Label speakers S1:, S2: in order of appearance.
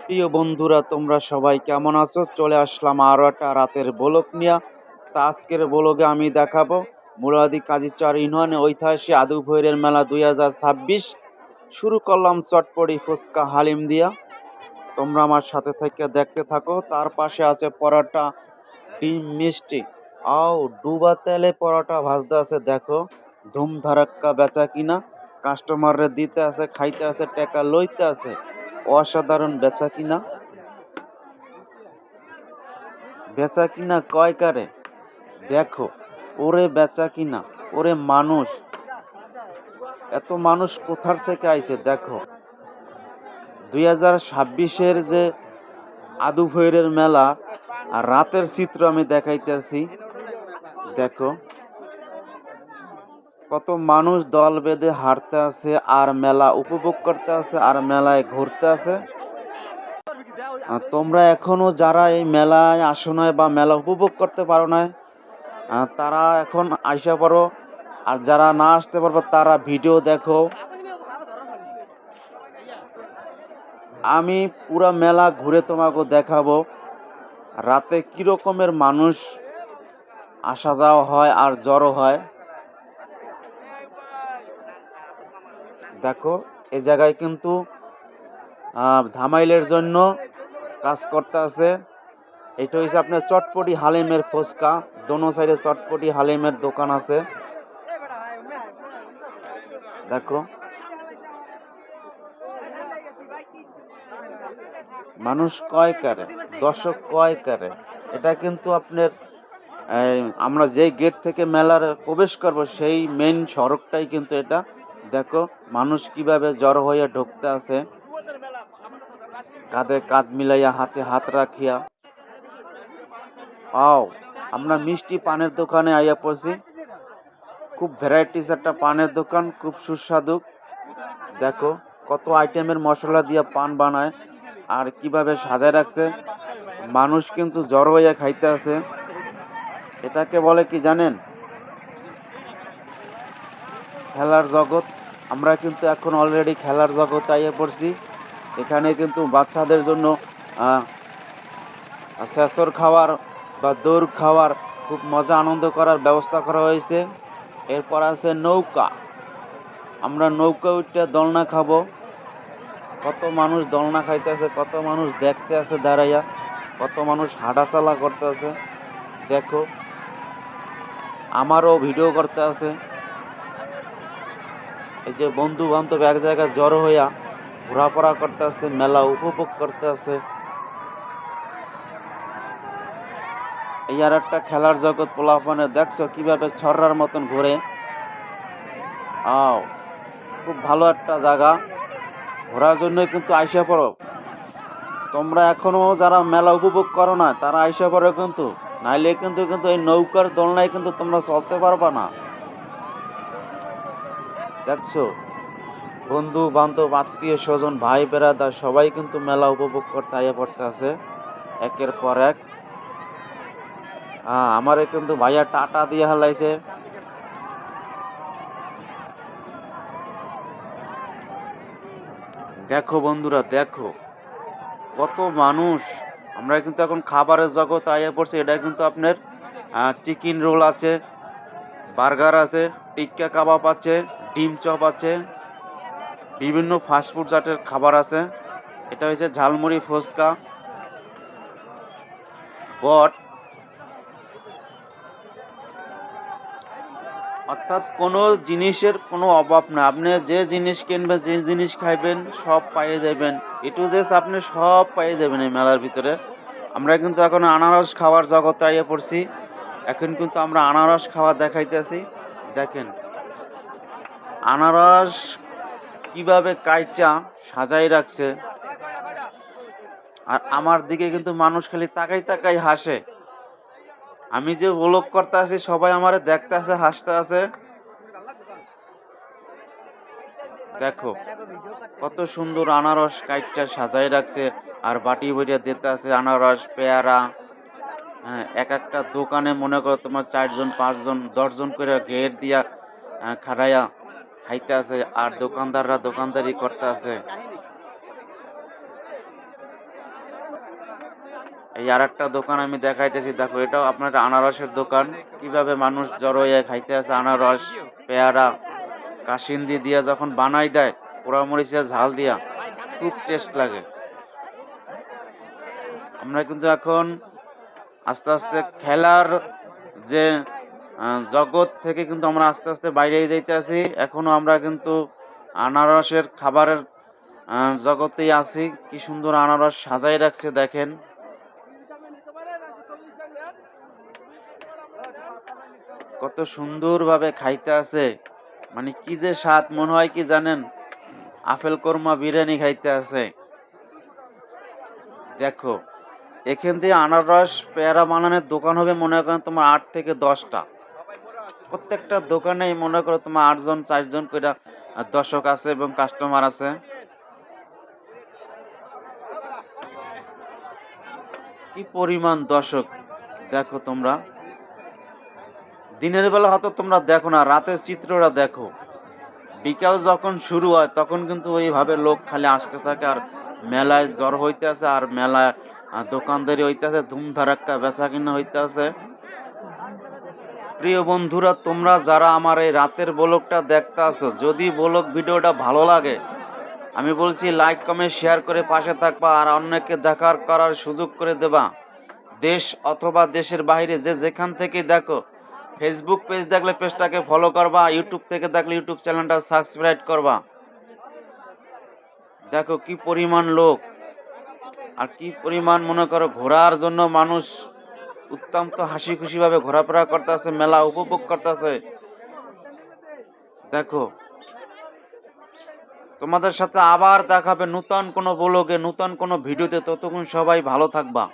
S1: প্রিয় বন্ধুরা, তোমরা সবাই কেমন আছো? চলে আসলাম আরও একটা রাতের ব্লগ নিয়ে। তা আজকের ব্লগে আমি দেখাবো মুরাদি কাজীচর ইউনিয়নে ঐতিহাসিক আদু ভৈরের মেলা 2026। শুরু করলাম চটপটি ফুচকা হালিম দিয়া। তোমরা আমার সাথে থেকে দেখতে থাকো। তার পাশে আছে পরোটা, ডিম, মিষ্টি। আও ডুবা তেলে পরোটা ভাজতে আছে, দেখো ধুমধারাক্কা বেচা কিনা। কাস্টমাররে দিতে আছে, খাইতে আছে, টাকা লইতে আছে। অসাধারণ বেচা কিনা। বেচা কিনা কয় কারে দেখো, ওরে বেচা কিনা, ওরে মানুষ, এত মানুষ কোথার থেকে আইছে দেখো। 2026-এর যে আদু ভৈরের মেলা আর রাতের চিত্র আমি দেখাইতেছি। দেখো কত মানুষ দল বেঁধে হাঁটতে আছে আর মেলা উপভোগ করতে আছে আর মেলায় ঘুরতে আছে। তোমরা এখনো যারা এই মেলায় আসো নাই বা মেলা উপভোগ করতে পারো না, তারা এখন আইসা পড়ো। আর যারা না আসতে পারবে তারা ভিডিও দেখো। আমি পুরা মেলা ঘুরে তোমাকে দেখাবো রাতে কি রকমের মানুষ আসা যাওয়া হয় আর জড়ো হয়। দেখো এই জায়গায় কিন্তু ধামাইলের জন্য কাজ করতে আছে। এটা হচ্ছে আপনার চটপটি হালিমের ফুচকা, দোনো সাইডে চটপটি হালিমের দোকান আছে। দেখো মানুষ কয় কারে, দর্শক কয় কারে। এটা কিন্তু আপনার আমরা যেই গেট থেকে মেলার প্রবেশ করব সেই মেইন সড়কটাই কিন্তু এটা। দেখো মানুষ কিভাবে জড়ো হয়ে ঢুকতে আছে, কাঁধে কাঁধ মিলাইয়া, হাতে হাত রাখিয়া। পাও আমরা মিষ্টি পানের দোকানে আইয়া পড়ছি। খুব ভ্যারাইটিস একটা পানের দোকান, খুব সুস্বাদু। দেখো কত আইটেমের মশলা দিয়া পান বানায় আর কিভাবে সাজায় রাখছে। মানুষ কিন্তু জড়ো হইয়া খাইতে আছে। এটাকে বলে কি জানেন? খেলার জগৎ। আমরা কিন্তু এখন অলরেডি খেলার জগতে আইয়া পড়ছি। এখানে কিন্তু বাচ্চাদের জন্য শেষর খাওয়ার বা দৌড় খাওয়ার, খুব মজা আনন্দ করার ব্যবস্থা করা হয়েছে। এরপর আছে নৌকা। আমরা নৌকা উঠে দোলনা খাবো। কত মানুষ দোলনা খাইতেছে, কত মানুষ দেখতে আছে দাঁড়াইয়া, কত মানুষ হাঁটাচলা করতে আছে। দেখো আমারও ভিডিও করতে আছে। এই যে বন্ধু বান্ধব এক জায়গায় জড়ো হইয়া ঘোরাফেরা করতে আছে, মেলা উপভোগ করতে আছে। এই আর একটা খেলার জগৎ পোলাপানে, দেখছো কিভাবে ছড়ার মতন ঘুরে। খুব ভালো একটা জায়গা, ঘোরার জন্য কিন্তু আইসা পড়ো। তোমরা এখনো যারা মেলা উপভোগ করো না তারা আইসা পড়ো কিন্তু, নাইলে কিন্তু এই নৌকার দোলনায় কিন্তু তোমরা চলতে পারবা না। দেখছো বন্ধু বান্ধব, আত্মীয় স্বজন, ভাই বেড়াদার সবাই কিন্তু মেলা উপভোগ করতে আইয়া পড়তে আছে একের পর এক। আমারে কিন্তু ভাইয়া টাটা দিয়ে হালাইছে। দেখো বন্ধুরা, দেখো কত মানুষ। আমরা কিন্তু এখন খাবারের জগৎ আইয়া পড়ছি। এটা কিন্তু আপনার চিকেন রোল আছে, বার্গার আছে, টিক্কা কাবাব আছে, ডিম চপ আছে, বিভিন্ন ফাস্টফুড জাতের খাবার আছে। এটা হচ্ছে ঝালমুড়ি, ফুচকা, বট। অর্থাৎ কোনো জিনিসের কোনো অভাব না। আপনি যে জিনিস কিনবেন, যে জিনিস খাইবেন সব পাইয়ে যাবেন। এ টু জেড আপনি সব পাইয়ে যাবেন এই মেলার ভিতরে। আমরা কিন্তু এখন আনারস খাওয়ার জগতে আইয়ে পড়ছি। এখন কিন্তু আমরা আনারস খাওয়া দেখাইতেছি। দেখেন আনারস কিভাবে কাইটা সাজাই রাখছে। আর আমার দিকে কিন্তু মানুষ খালি তাকাই তাকাই হাসে। আমি যে ব্লগ করতে আছি সবাই আমারে দেখতে আছে, হাসতে আছে। দেখো কত সুন্দর আনারস কাইটটা সাজাই রাখছে আর বাটি বইটা দিতে আছে আনারস, পেয়ারা। এক একটা দোকানে মনে করো তোমার 4জন 5জন 10জন করে ঘের দিয়া খাড়াইয়া খাইতে আছে আর দোকানদাররা দোকানদারি করতে আছে। এই আর একটা দোকান আমি দেখাইতেছি, দেখো এটাও আপনার আনারসের দোকান। কিভাবে মানুষ জড়ো হয়ে খাইতে আছে আনারস, পেয়ারা, কাসিন্দি দিয়া যখন বানাই দেয় পোড়ামরিচের ঝাল দিয়া, খুব টেস্ট লাগে। আমরা কিন্তু এখন আস্তে আস্তে খেলার যে জগৎ থেকে কিন্তু আমরা আস্তে আস্তে বাইরে যাইতে আছি। এখনো আমরা কিন্তু আনারসের খাবারের জগতেই আছি। কি সুন্দর আনারস সাজাই রাখছে দেখেন। কত সুন্দরভাবে খাইতে আছে, মানে কি যে স্বাদ, মনে হয় কি জানেন, আপেল কোরমা বিরিয়ানি খাইতে আছে। দেখো এখান থেকে আনারস পেয়ারা বানানোর দোকান হবে মনে করেন তোমার 8 থেকে 10টা। প্রত্যেকটা দোকানেই মনে করো তোমার 8 জন 4 জন করে দর্শক আছে এবং কাস্টমার আছে। কি পরিমাণ দর্শক দেখো তোমরা। দিনের বেলা হয়তো তোমরা দেখো না, রাতের চিত্রটা দেখো। বিকাল যখন শুরু হয় তখন কিন্তু ওইভাবে লোক খালি আসতে থাকে, আর মেলায় জ্বর হইতে আছে, আর মেলায় দোকানদারি হইতে আছে, ধুমধারাক্কা বেচা কিনা হইতে আছে। প্রিয় বন্ধুরা, তোমরা যারা আমার এই রাতের ব্লগটা দেখতে আছো, যদি ব্লগ ভিডিওটা ভালো লাগে আমি বলছি লাইক কমেন্ট শেয়ার করে পাশে থাকবা, আর অন্যকে দেখার করার সুযোগ করে দেবা। দেশ অথবা দেশের বাইরে যে যেখান থেকে দেখো, ফেসবুক পেজ দেখলে পেজটাকে ফলো করবা, ইউটিউব থেকে দেখলে ইউটিউব চ্যানেলটা সাবস্ক্রাইব করবা। দেখো কি পরিমাণ লোক, আর কি পরিমাণ মনে করো ঘোরার জন্য মানুষ অত্যন্ত হাসি খুশিভাবে ঘোরাফেরা করতেছে, মেলা উপভোগ করতেছে। দেখো তোমাদের সাথে আবার দেখাবে নতুন কোনো ব্লগে, নতুন কোনো ভিডিওতে। ততক্ষণ সবাই ভালো থাকবা।